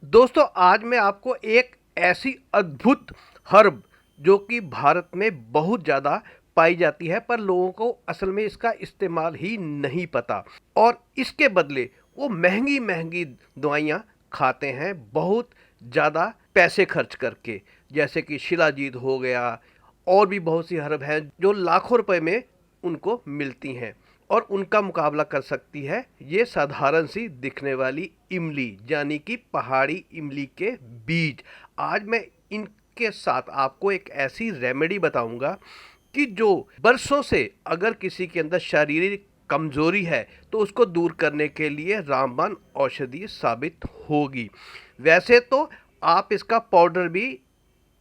दोस्तों आज मैं आपको एक ऐसी अद्भुत हर्ब जो कि भारत में बहुत ज़्यादा पाई जाती है पर लोगों को असल में इसका इस्तेमाल ही नहीं पता और इसके बदले वो महंगी महंगी दवाइयाँ खाते हैं बहुत ज़्यादा पैसे खर्च करके। जैसे कि शिलाजीत हो गया और भी बहुत सी हर्ब हैं जो लाखों रुपए में उनको मिलती हैं और उनका मुकाबला कर सकती है ये साधारण सी दिखने वाली इमली यानी कि पहाड़ी इमली के बीज। आज मैं इनके साथ आपको एक ऐसी रेमेडी बताऊंगा कि जो बरसों से अगर किसी के अंदर शारीरिक कमजोरी है तो उसको दूर करने के लिए रामबाण औषधि साबित होगी। वैसे तो आप इसका पाउडर भी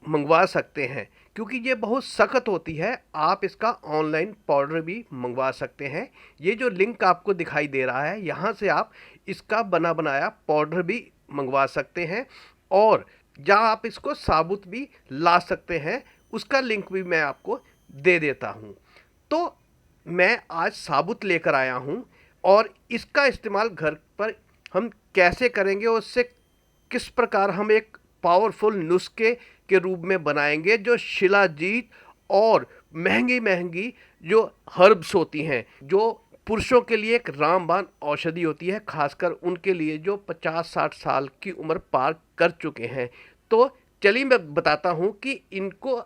मंगवा सकते हैं क्योंकि ये बहुत सख्त होती है। आप इसका ऑनलाइन पाउडर भी मंगवा सकते हैं। ये जो लिंक आपको दिखाई दे रहा है यहाँ से आप इसका बना बनाया पाउडर भी मंगवा सकते हैं और जहाँ आप इसको साबुत भी ला सकते हैं उसका लिंक भी मैं आपको दे देता हूँ। तो मैं आज साबुत लेकर आया हूँ और इसका इस्तेमाल घर पर हम कैसे करेंगे और उससे किस प्रकार हम एक पावरफुल नुस्खे के रूप में बनाएंगे जो शिलाजीत और महंगी महंगी जो हर्ब्स होती हैं जो पुरुषों के लिए एक रामबाण औषधि होती है, खासकर उनके लिए जो 50-60 साल की उम्र पार कर चुके हैं। तो चलिए मैं बताता हूँ कि इनको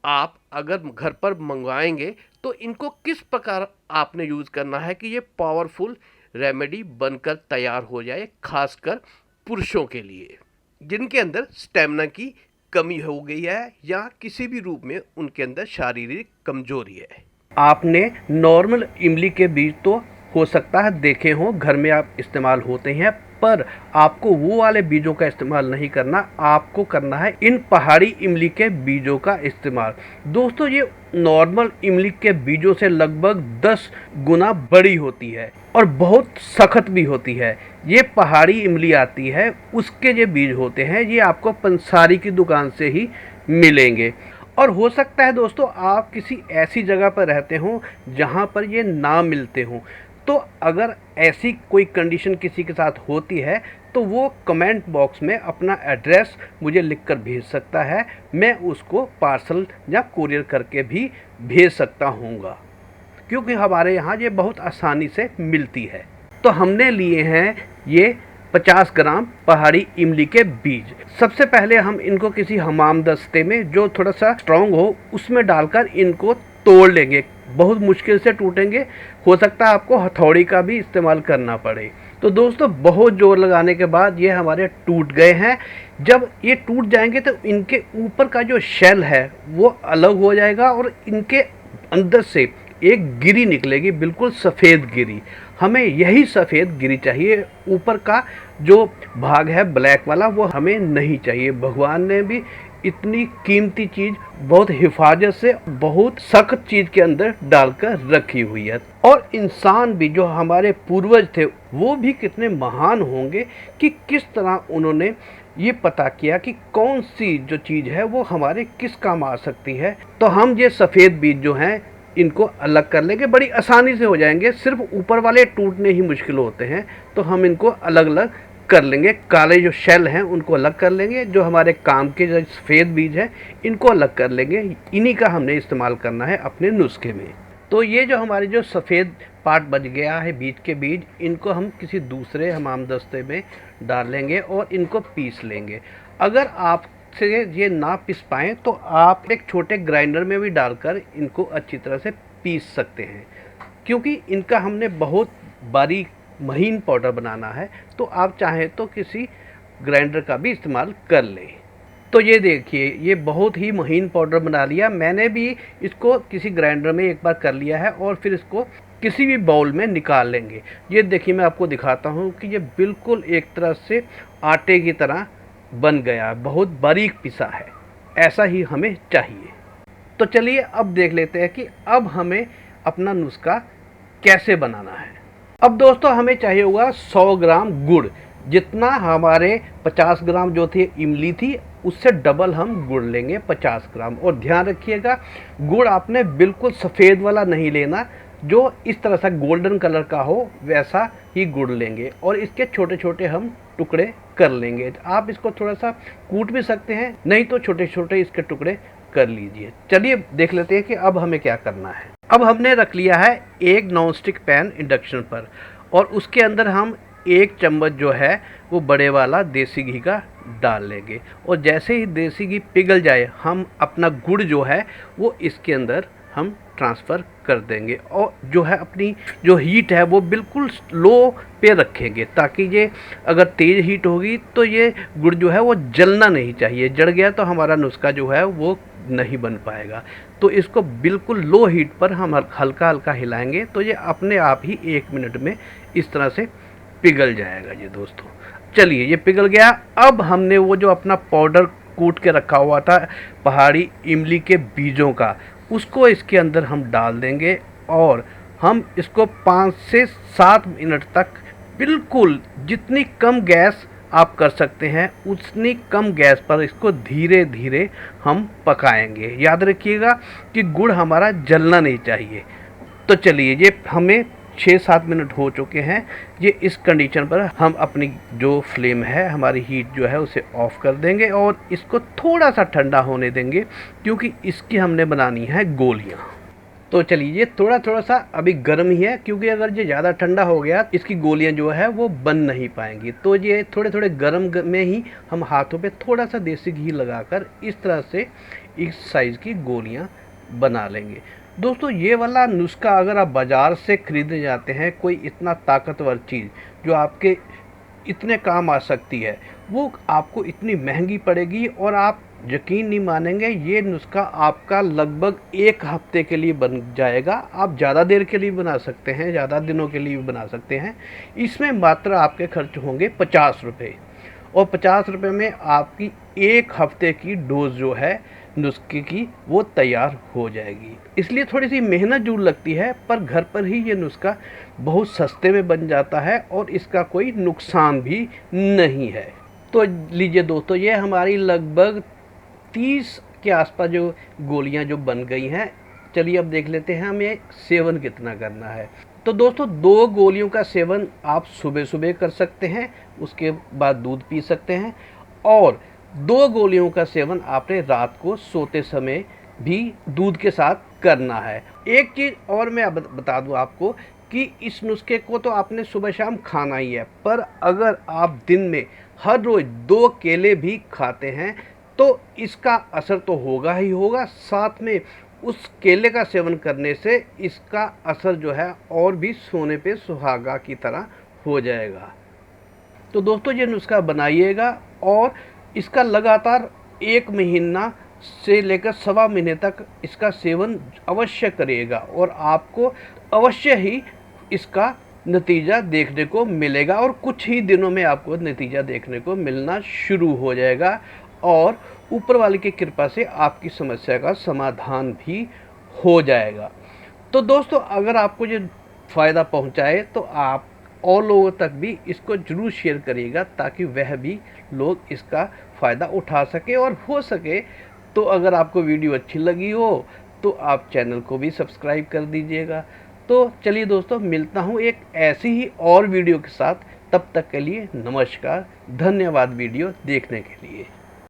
आप अगर घर पर मंगवाएंगे तो इनको किस प्रकार आपने यूज़ करना है कि ये पावरफुल रेमेडी बनकर तैयार हो जाए, खासकर पुरुषों के लिए जिनके अंदर स्टेमिना की कमी हो गई है या किसी भी रूप में उनके अंदर शारीरिक कमजोरी है। आपने नॉर्मल इमली के बीज तो हो सकता है देखे हों, घर में आप इस्तेमाल होते हैं, पर आपको वो वाले बीजों का इस्तेमाल नहीं करना, आपको करना है इन पहाड़ी इमली के बीजों का इस्तेमाल। दोस्तों ये नॉर्मल इमली के बीजों से लगभग 10 गुना बड़ी होती है और बहुत सख्त भी होती है। ये पहाड़ी इमली आती है उसके ये बीज होते हैं, ये आपको पंसारी की दुकान से ही मिलेंगे। और हो सकता है दोस्तों आप किसी ऐसी जगह पर रहते हों जहाँ पर ये ना मिलते हों, तो अगर ऐसी कोई कंडीशन किसी के साथ होती है तो वो कमेंट बॉक्स में अपना एड्रेस मुझे लिखकर भेज सकता है, मैं उसको पार्सल या कुरियर करके भी भेज सकता हूँगा क्योंकि हमारे यहाँ ये बहुत आसानी से मिलती है। तो हमने लिए हैं ये 50 ग्राम पहाड़ी इमली के बीज। सबसे पहले हम इनको किसी हमाम दस्ते में जो थोड़ा सा स्ट्रॉन्ग हो उसमें डालकर इनको तोड़ लेंगे। बहुत मुश्किल से टूटेंगे, हो सकता है आपको हथौड़ी का भी इस्तेमाल करना पड़े। तो दोस्तों बहुत जोर लगाने के बाद ये हमारे टूट गए हैं। जब ये टूट जाएंगे तो इनके ऊपर का जो शेल है वो अलग हो जाएगा और इनके अंदर से एक गिरी निकलेगी, बिल्कुल सफ़ेद गिरी। हमें यही सफ़ेद गिरी चाहिए, ऊपर का जो भाग है ब्लैक वाला वो हमें नहीं चाहिए। भगवान ने भी इतनी कीमती चीज़ बहुत हिफाजत से बहुत सख्त चीज़ के अंदर डालकर रखी हुई है। और इंसान भी जो हमारे पूर्वज थे वो भी कितने महान होंगे कि किस तरह उन्होंने ये पता किया कि कौन सी जो चीज़ है वो हमारे किस काम आ सकती है। तो हम ये सफ़ेद बीज जो हैं इनको अलग कर लेंगे, बड़ी आसानी से हो जाएंगे, सिर्फ ऊपर वाले टूटने ही मुश्किल होते हैं। तो हम इनको अलग अलग कर लेंगे, काले जो शेल हैं उनको अलग कर लेंगे, जो हमारे काम के जो सफ़ेद बीज हैं इनको अलग कर लेंगे। इन्हीं का हमने इस्तेमाल करना है अपने नुस्खे में। तो ये जो हमारे जो सफ़ेद पार्ट बच गया है बीज के बीज, इनको हम किसी दूसरे हमाम दस्ते में डाल लेंगे और इनको पीस लेंगे। अगर आप से ये ना पीस पाएँ तो आप एक छोटे ग्राइंडर में भी डालकर इनको अच्छी तरह से पीस सकते हैं, क्योंकि इनका हमने बहुत बारीक महीन पाउडर बनाना है। तो आप चाहें तो किसी ग्राइंडर का भी इस्तेमाल कर लें। तो ये देखिए ये बहुत ही महीन पाउडर बना लिया मैंने भी, इसको किसी ग्राइंडर में एक बार कर लिया है और फिर इसको किसी भी बाउल में निकाल लेंगे। ये देखिए मैं आपको दिखाता हूँ कि ये बिल्कुल एक तरह से आटे की तरह बन गया, बहुत बारीक पिसा है, ऐसा ही हमें चाहिए। तो चलिए अब देख लेते हैं कि अब हमें अपना नुस्खा कैसे बनाना है। अब दोस्तों हमें चाहिए होगा 100 ग्राम गुड़। जितना हमारे 50 ग्राम जो थी इमली थी उससे डबल हम गुड़ लेंगे 50 ग्राम। और ध्यान रखिएगा गुड़ आपने बिल्कुल सफ़ेद वाला नहीं लेना, जो इस तरह से गोल्डन कलर का हो वैसा ही गुड़ लेंगे और इसके छोटे छोटे हम टुकड़े कर लेंगे। आप इसको थोड़ा सा कूट भी सकते हैं, नहीं तो छोटे छोटे इसके टुकड़े कर लीजिए। चलिए देख लेते हैं कि अब हमें क्या करना है। अब हमने रख लिया है एक नॉनस्टिक पैन इंडक्शन पर, और उसके अंदर हम 1 चम्मच जो है वो बड़े वाला देसी घी का डाल लेंगे। और जैसे ही देसी घी पिघल जाए, हम अपना गुड़ जो है वो इसके अंदर हम ट्रांसफ़र कर देंगे, और जो है अपनी जो हीट है वो बिल्कुल लो पे रखेंगे, ताकि ये अगर तेज़ हीट होगी तो ये गुड़ जो है वो जलना नहीं चाहिए। जल गया तो हमारा नुस्खा जो है वो नहीं बन पाएगा। तो इसको बिल्कुल लो हीट पर हम हल्का हल्का हिलाएंगे, तो ये अपने आप ही 1 मिनट में इस तरह से पिघल जाएगा ये दोस्तों। चलिए ये पिघल गया। अब हमने वो जो अपना पाउडर कूट के रखा हुआ था पहाड़ी इमली के बीजों का, उसको इसके अंदर हम डाल देंगे, और हम इसको 5 से 7 मिनट तक बिल्कुल जितनी कम गैस आप कर सकते हैं उतनी कम गैस पर इसको धीरे धीरे हम पकाएंगे। याद रखिएगा कि गुड़ हमारा जलना नहीं चाहिए। तो चलिए ये हमें 6-7 मिनट हो चुके हैं। ये इस कंडीशन पर हम अपनी जो फ्लेम है, हमारी हीट जो है उसे ऑफ कर देंगे, और इसको थोड़ा सा ठंडा होने देंगे, क्योंकि इसकी हमने बनानी है गोलियाँ। तो चलिए ये थोड़ा थोड़ा सा अभी गर्म ही है, क्योंकि अगर ये ज़्यादा ठंडा हो गया इसकी गोलियां जो है वो बन नहीं पाएंगी। तो ये थोड़े थोड़े गर्म में ही हम हाथों पे थोड़ा सा देसी घी लगाकर इस तरह से इस साइज़ की गोलियां बना लेंगे। दोस्तों ये वाला नुस्खा अगर आप बाज़ार से खरीदने जाते हैं, कोई इतना ताकतवर चीज़ जो आपके इतने काम आ सकती है, वो आपको इतनी महंगी पड़ेगी, और आप यकीन नहीं मानेंगे ये नुस्खा आपका लगभग 1 हफ्ते के लिए बन जाएगा। आप ज़्यादा देर के लिए बना सकते हैं, ज़्यादा दिनों के लिए भी बना सकते हैं। इसमें मात्र आपके खर्च होंगे 50 रुपये, और 50 रुपये में आपकी 1 हफ्ते की डोज जो है नुस्खे की वो तैयार हो जाएगी। इसलिए थोड़ी सी मेहनत जरूर लगती है, पर घर पर ही ये नुस्खा बहुत सस्ते में बन जाता है, और इसका कोई नुकसान भी नहीं है। तो लीजिए दोस्तों, ये हमारी लगभग 30 के आसपास जो गोलियां जो बन गई हैं। चलिए अब देख लेते हैं हमें सेवन कितना करना है। तो दोस्तों 2 गोलियों का सेवन आप सुबह सुबह कर सकते हैं, उसके बाद दूध पी सकते हैं, और 2 गोलियों का सेवन आपने रात को सोते समय भी दूध के साथ करना है। एक चीज़ और मैं बता दूं आपको कि इस नुस्खे को तो आपने सुबह शाम खाना ही है, पर अगर आप दिन में हर रोज़ 2 केले भी खाते हैं तो इसका असर तो होगा ही होगा, साथ में उस केले का सेवन करने से इसका असर जो है और भी सोने पे सुहागा की तरह हो जाएगा। तो दोस्तों ये नुस्खा बनाइएगा, और इसका लगातार 1 महीना से लेकर 1.25 महीने तक इसका सेवन अवश्य करिएगा, और आपको अवश्य ही इसका नतीजा देखने को मिलेगा, और कुछ ही दिनों में आपको नतीजा देखने को मिलना शुरू हो जाएगा, और ऊपर वाले की कृपा से आपकी समस्या का समाधान भी हो जाएगा। तो दोस्तों अगर आपको ये फ़ायदा पहुंचाए तो आप और लोगों तक भी इसको ज़रूर शेयर करिएगा, ताकि वह भी लोग इसका फ़ायदा उठा सके, और हो सके तो अगर आपको वीडियो अच्छी लगी हो तो आप चैनल को भी सब्सक्राइब कर दीजिएगा। तो चलिए दोस्तों, मिलता हूँ एक ऐसी ही और वीडियो के साथ। तब तक के लिए नमस्कार, धन्यवाद वीडियो देखने के लिए।